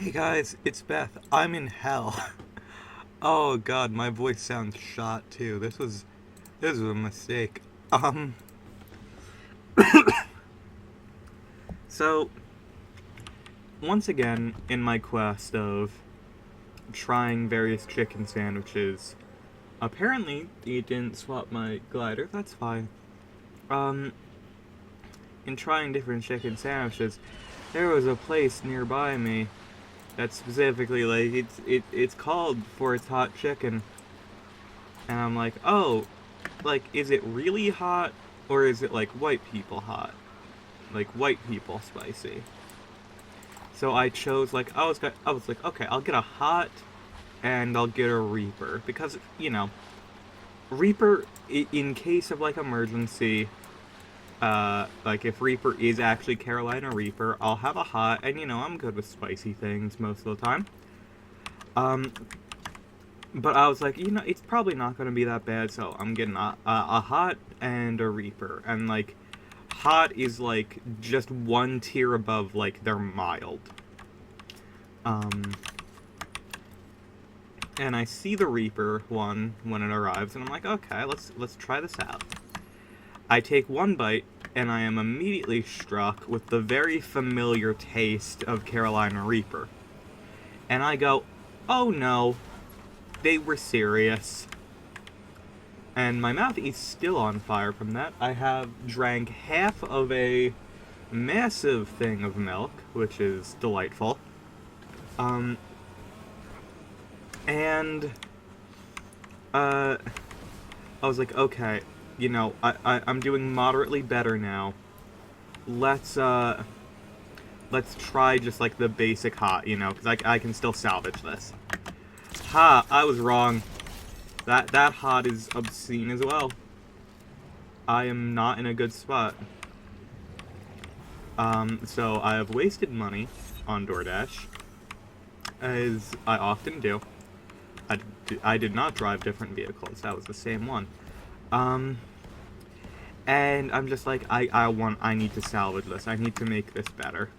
Hey guys, it's Beth. I'm in hell. Oh god, my voice sounds shot too. This was a mistake. Um so once again in my quest of trying various chicken sandwiches, apparently you didn't swap my glider. That's fine. Um in trying different chicken sandwiches, there was a place nearby me that's specifically like it's called for its hot chicken. And I'm like, "Oh, like, is it really hot, or is it like white people hot? Like white people spicy?" So I chose like I was like, okay, I'll get a hot, and I'll get a Reaper because Reaper in case of like emergency, like if Reaper is actually Carolina Reaper, I'll have a hot, and I'm good with spicy things most of the time. Um, but I was like, it's probably not going to be that bad, so I'm getting a hot and a Reaper, and like hot is like just one tier above like they're mild. Um, and I see the Reaper one when it arrives, and I'm like, okay, let's try this out. I take one bite, and I am immediately struck with the very familiar taste of Carolina Reaper, and I go, oh no, they were serious. And my mouth is still on fire from that. I have drank half of a massive thing of milk, which is delightful. Um, and uh, I was like, okay, I'm doing moderately better now. Let's let's try just like the basic hot, because I can still salvage this. Ha! I was wrong. That hot is obscene as well. I am not in a good spot. So I have wasted money on DoorDash, as I often do. I did not drive different vehicles. That was the same one. Um, and I'm just like, I need to salvage this. I need to make this better.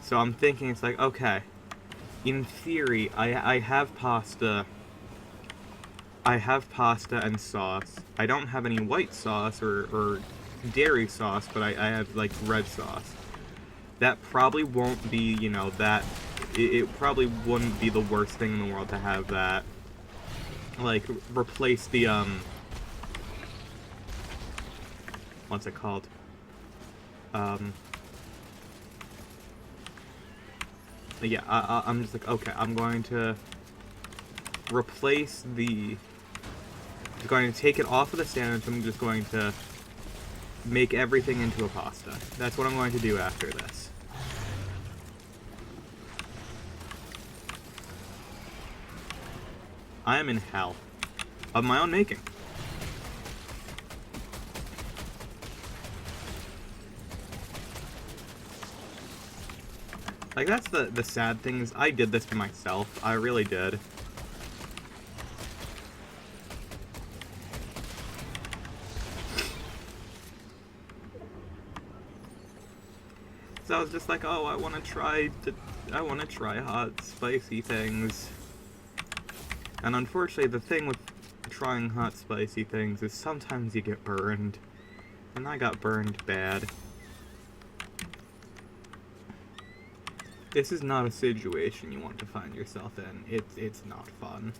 So I'm thinking, it's like, okay, in theory, I have pasta. I have pasta and sauce. I don't have any white sauce or dairy sauce, but I have, like, red sauce. That probably won't be, that... It probably wouldn't be the worst thing in the world to have that. Like, replace the, what's it called? Yeah, I'm just like, okay, I'm going to replace the... I'm going to take it off of the sandwich. I'm just going to make everything into a pasta. That's what I'm going to do after this. I am in hell. Of my own making. Like, that's the sad thing is I did this to myself. I really did. So I was just like, oh, I want to try hot, spicy things. And unfortunately, the thing with trying hot, spicy things is sometimes you get burned. And I got burned bad. This is not a situation you want to find yourself in. It's not fun.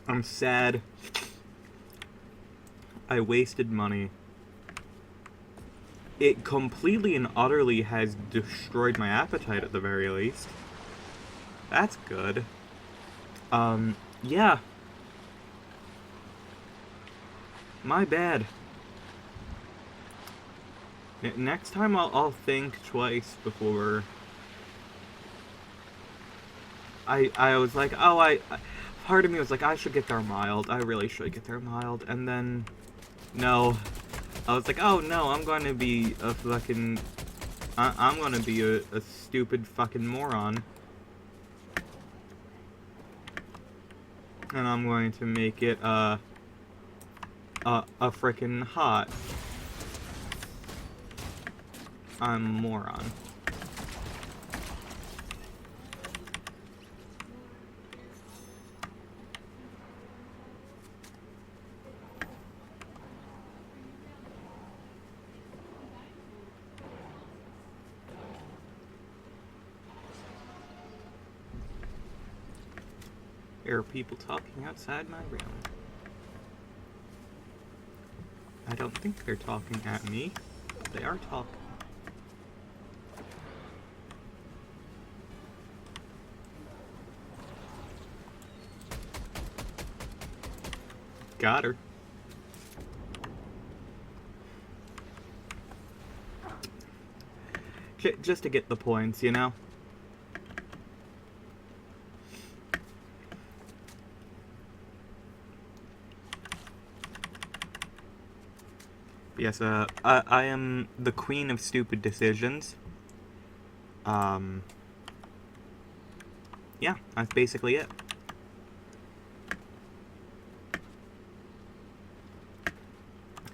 I'm sad. I wasted money. It completely and utterly has destroyed my appetite at the very least. That's good. Yeah. My bad. Next time I'll think twice before... I was like, part of me was like, I should get there mild. I really should get there mild. And then... No. I was like, oh no, I'm going to be a fucking... I'm going to be a stupid fucking moron. And I'm going to make it, a frickin' hot. I'm a moron. There are people talking outside my room. I don't think they're talking at me, but they are talking. Got her. Just to get the points, you know? Yes, I am the queen of stupid decisions. Yeah, that's basically it.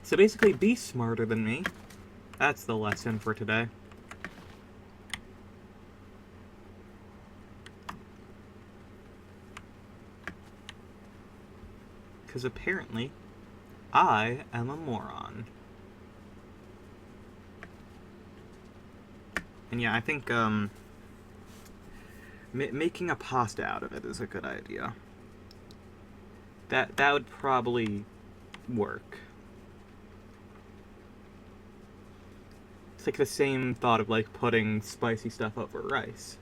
So basically, be smarter than me. That's the lesson for today. Because apparently, I am a moron. And yeah, I think, making a pasta out of it is a good idea. That would probably work. It's like the same thought of, like, putting spicy stuff over rice.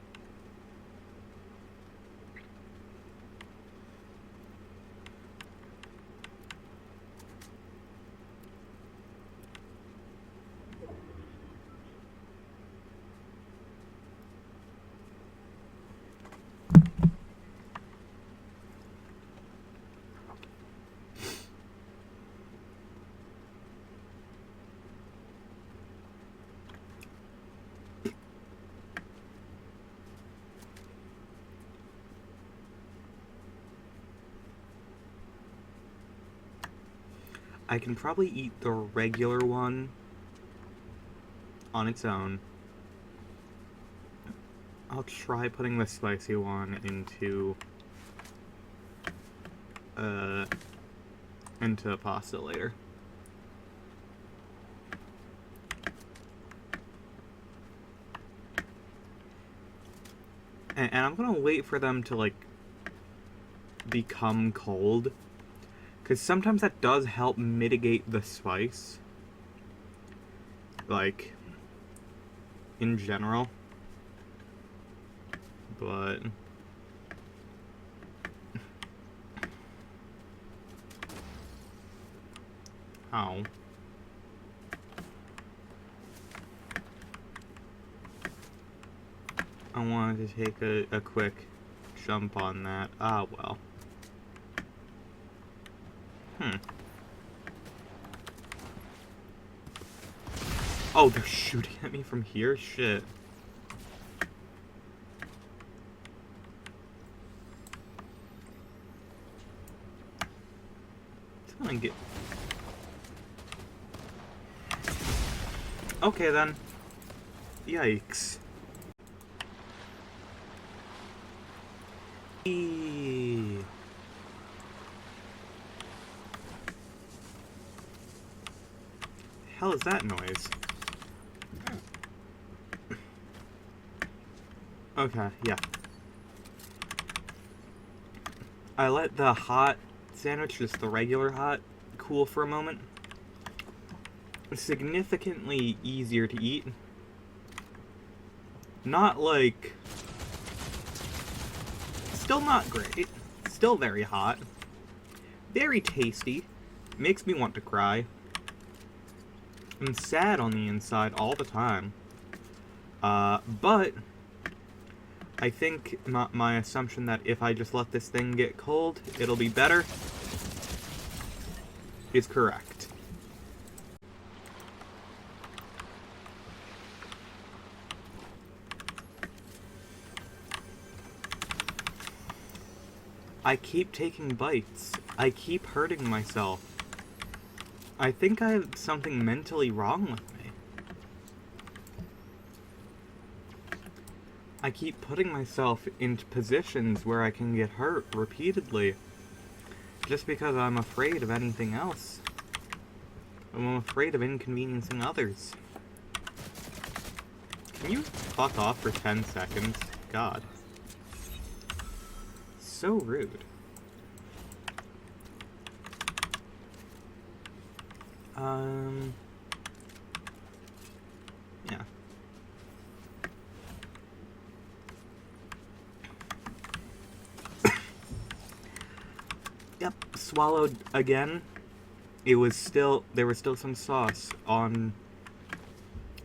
I can probably eat the regular one on its own. I'll try putting the spicy one into pasta later. And I'm gonna wait for them to, like, become cold. Because sometimes that does help mitigate the spice. Like, in general. But... Ow. I wanted to take a quick jump on that. Ah, well. Oh, they're shooting at me from here? Shit. Come on, get... Okay, then. Yikes. Eee. Hell is that noise? Okay, yeah. I let the hot sandwich, just the regular hot, cool for a moment. It's significantly easier to eat. Not like... Still not great. Still very hot. Very tasty. Makes me want to cry. I'm sad on the inside all the time. But... I think my assumption that if I just let this thing get cold, it'll be better, is correct. I keep taking bites. I keep hurting myself. I think I have something mentally wrong with me. I keep putting myself into positions where I can get hurt repeatedly just because I'm afraid of anything else. I'm afraid of inconveniencing others. Can you fuck off for 10 seconds? God. So rude. Yeah. Yep, swallowed again. There was still some sauce on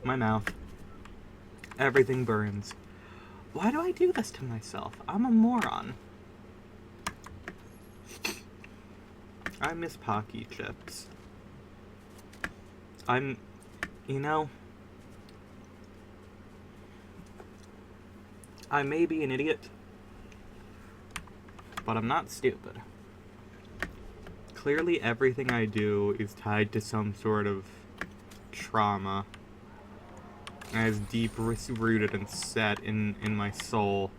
my mouth. Everything burns. Why do I do this to myself? I'm a moron. I miss Pocky chips. You know, I may be an idiot, but I'm not stupid. Clearly everything I do is tied to some sort of trauma as deep rooted and set in my soul.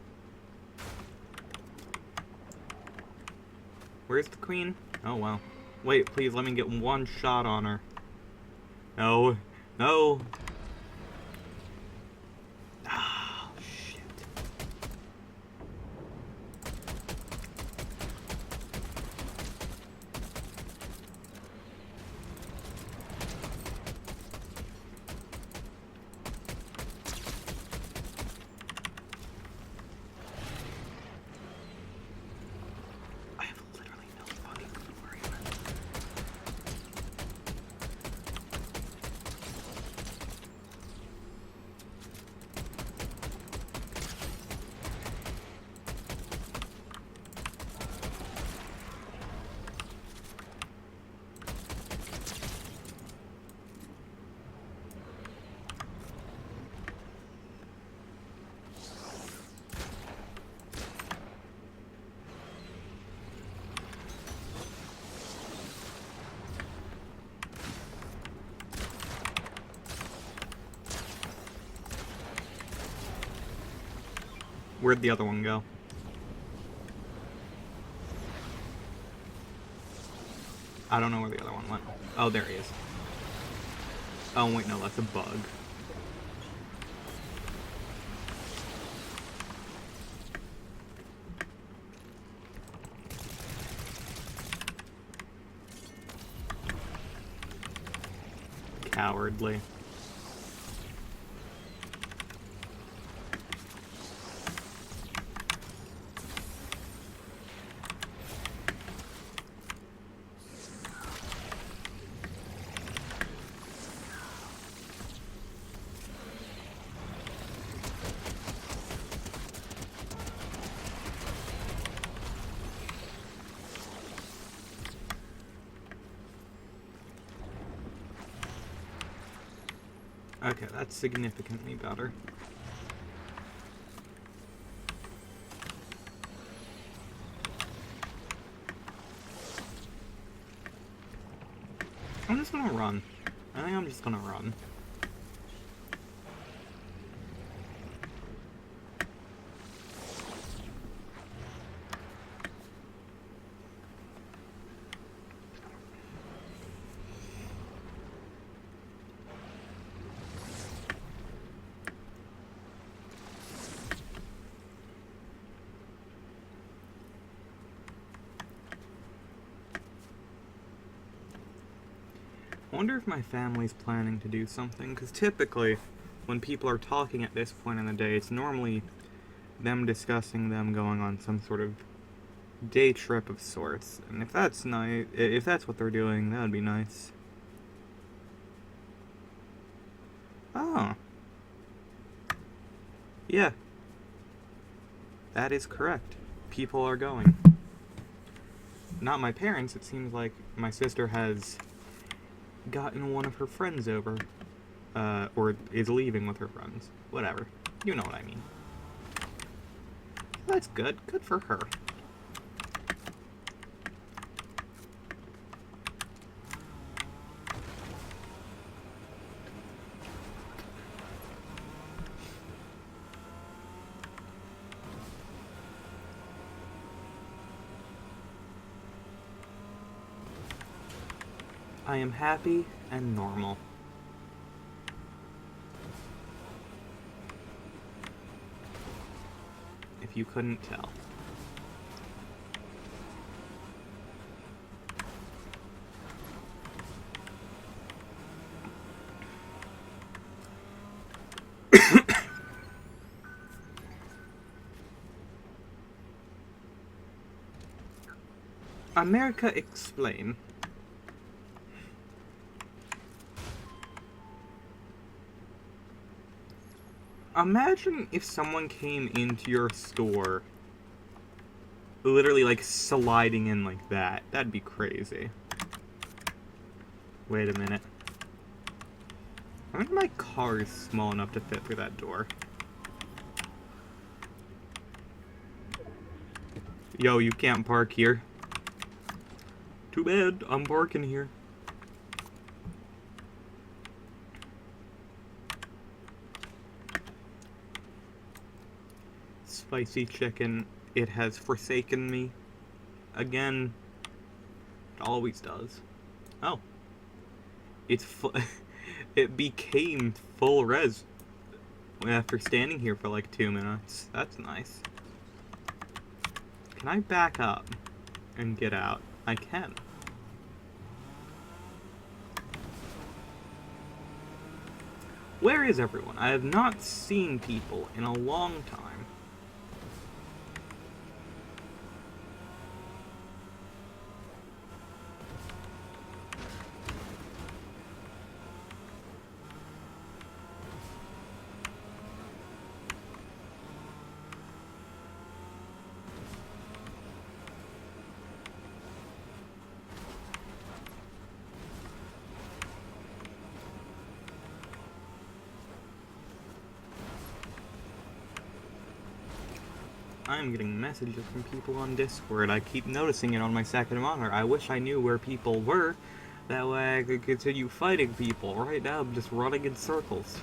Where's the queen? Oh, well. Wait, please let me get one shot on her. No. No. Ah, shit. I have literally no fucking clue where he went. Where'd the other one go? I don't know where the other one went. Oh, there he is. Oh, wait, no, that's a bug. Cowardly. Okay, that's significantly better. I'm just gonna run. I think I'm just gonna run. I wonder if my family's planning to do something, because typically, when people are talking at this point in the day, it's normally them discussing them going on some sort of day trip of sorts. And if that's nice, if that's what they're doing, that would be nice. Oh. Yeah. That is correct. People are going. Not my parents, it seems like my sister has gotten one of her friends over, or is leaving with her friends. Whatever. You know what I mean. That's good. Good for her. I am happy and normal. If you couldn't tell. America, explain. Imagine if someone came into your store, literally, like, sliding in like that. That'd be crazy. Wait a minute. I think my car is small enough to fit through that door. Yo, you can't park here. Too bad, I'm parking here. Spicy chicken, it has forsaken me. Again. It always does. Oh. It's it became full res after standing here for like 2 minutes. That's nice. Can I back up and get out? I can. Where is everyone? I have not seen people in a long time. I'm getting messages from people on Discord. I keep noticing it on my second monitor. I wish I knew where people were. That way I could continue fighting people. Right now I'm just running in circles.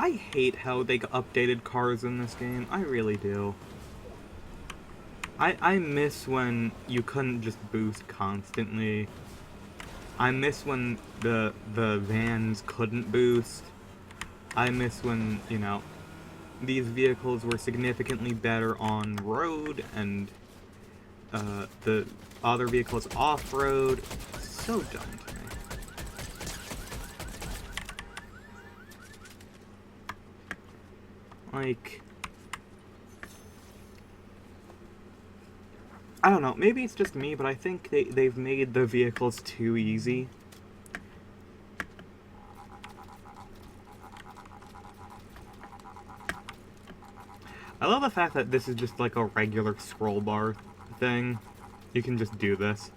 I hate how they updated cars in this game. I really do. I miss when you couldn't just boost constantly. I miss when the vans couldn't boost. I miss when, you know, these vehicles were significantly better on road and the other vehicles off-road. So dumb to me. Like, I don't know, maybe it's just me, but I think they've made the vehicles too easy. I love the fact that this is just like a regular scroll bar thing. You can just do this.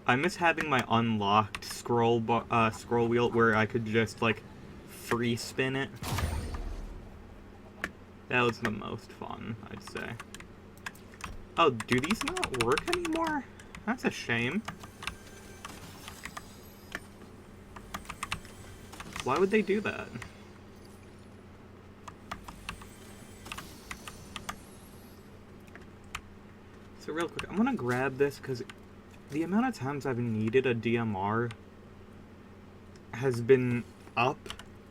I miss having my unlocked scroll wheel where I could just, like, free spin it. That was the most fun, I'd say. Oh, do these not work anymore? That's a shame. Why would they do that? So real quick, I'm gonna grab this because the amount of times I've needed a DMR has been up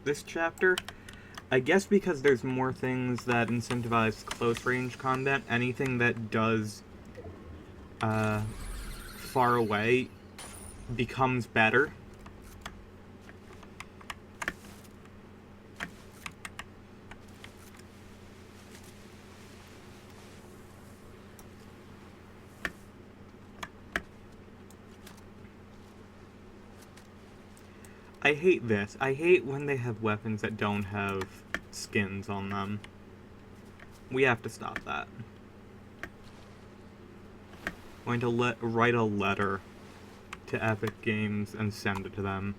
this chapter. I guess because there's more things that incentivize close range combat. Anything that does far away becomes better. I hate this. I hate when they have weapons that don't have skins on them. We have to stop that. I'm going to write a letter to Epic Games and send it to them.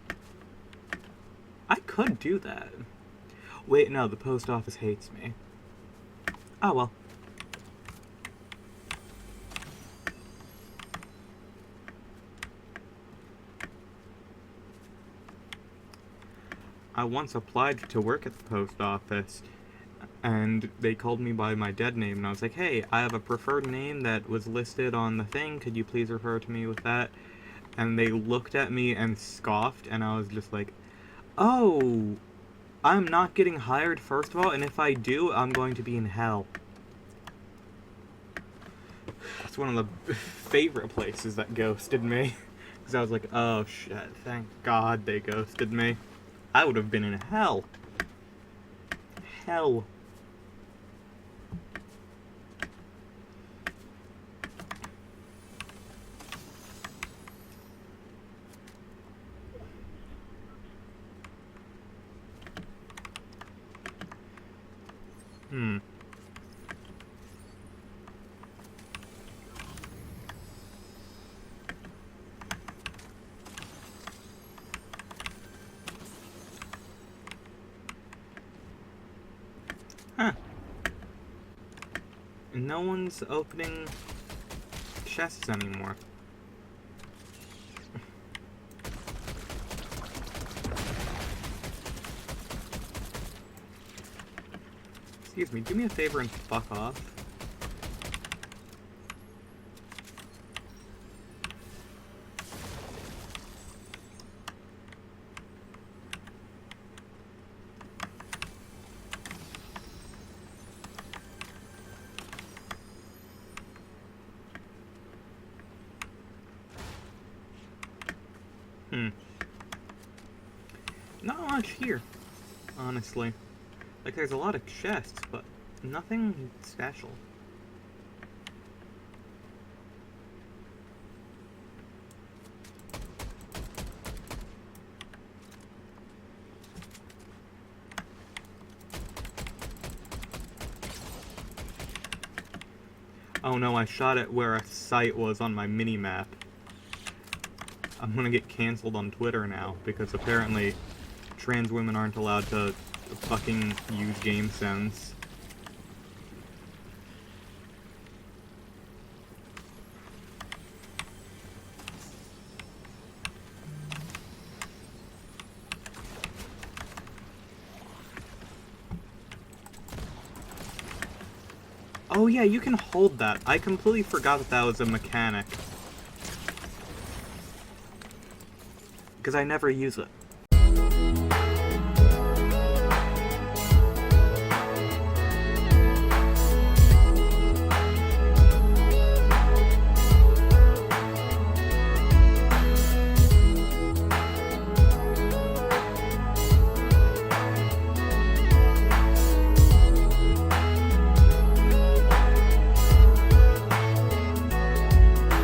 I could do that. Wait, no, the post office hates me. Oh well. I once applied to work at the post office, and they called me by my dead name, and I was like, hey, I have a preferred name that was listed on the thing, could you please refer to me with that? And they looked at me and scoffed, and I was just like, oh, I'm not getting hired, first of all, and if I do, I'm going to be in hell. That's one of the favorite places that ghosted me. Because I was like, oh shit, thank God they ghosted me. I would have been in hell. Hell. Hmm. Huh. No one's opening chests anymore. Excuse me, do me a favor and fuck off. Hmm. Not much here, honestly. Like, there's a lot of chests, but nothing special. Oh no, I shot at where a site was on my mini-map. I'm gonna get canceled on Twitter now, because apparently trans women aren't allowed to fucking use game sense. Oh yeah, you can hold that. I completely forgot that that was a mechanic. Because I never use it.